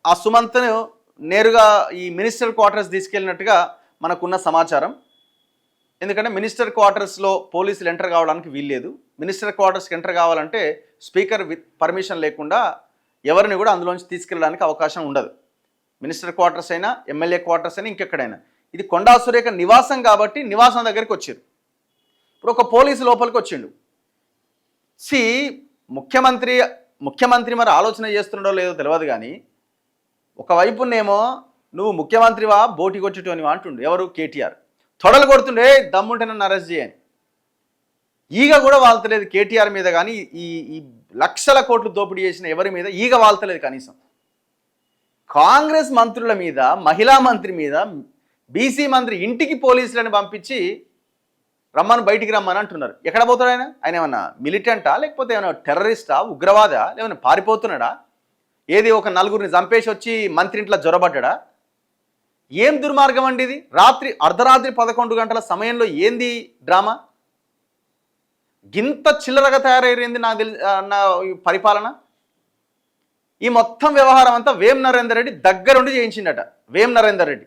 ఆ సుమంత్ను నేరుగా ఈ మినిస్టర్ క్వార్టర్స్ తీసుకెళ్ళినట్టుగా మనకున్న సమాచారం. ఎందుకంటే మినిస్టర్ క్వార్టర్స్లో పోలీసులు ఎంటర్ కావడానికి వీల్లేదు. మినిస్టర్ క్వార్టర్స్కి ఎంటర్ కావాలంటే స్పీకర్ విత్ పర్మిషన్ లేకుండా ఎవరిని కూడా అందులోంచి తీసుకెళ్ళడానికి అవకాశం ఉండదు. మినిస్టర్ క్వార్టర్స్ అయినా, ఎమ్మెల్యే క్వార్టర్స్ అయినా, ఇంకెక్కడైనా. ఇది కొండా సురేఖ నివాసం కాబట్టి నివాసం దగ్గరికి వచ్చారు. ఇప్పుడు ఒక పోలీసు లోపలికి వచ్చిండు. సి ముఖ్యమంత్రి మరి ఆలోచన చేస్తున్నాడో లేదో తెలియదు కానీ ఒకవైపునేమో నువ్వు ముఖ్యమంత్రివా బోటి కొట్టుటోనివా అంటుండు. ఎవరు? కేటీఆర్. తొడలు కొడుతుండే దమ్ముంటే నన్ను అరెస్ట్ చేయని. ఈగ కూడా వాళ్తలేదు కేటీఆర్ మీద, కానీ ఈ ఈ లక్షల కోట్లు దోపిడీ చేసిన ఎవరి మీద ఈగ వాళ్తలేదు కనీసం. కాంగ్రెస్ మంత్రుల మీద, మహిళా మంత్రి మీద, బీసీ మంత్రి ఇంటికి పోలీసులను పంపించి రమ్మని, బయటికి రమ్మని అంటున్నారు. ఎక్కడ పోతాడు ఆయన? ఆయన ఏమన్నా మిలిటెంటా, లేకపోతే ఏమైనా టెర్రరిస్టా, ఉగ్రవాదా, లేవన్నా పారిపోతున్నాడా? ఏది ఒక నలుగురిని చంపేసి వచ్చి మంత్రి ఇంట్లో జ్వరబడ్డా? ఏం దుర్మార్గం అండి ఇది? అర్ధరాత్రి 11 గంటల సమయంలో ఏంది డ్రామా? గింత చిల్లరగా తయారైంది నాకు నా పరిపాలన. ఈ మొత్తం వ్యవహారం అంతా వేం నరేందర్ రెడ్డి దగ్గరుండి చేయించిండట. వేం నరేందర్ రెడ్డి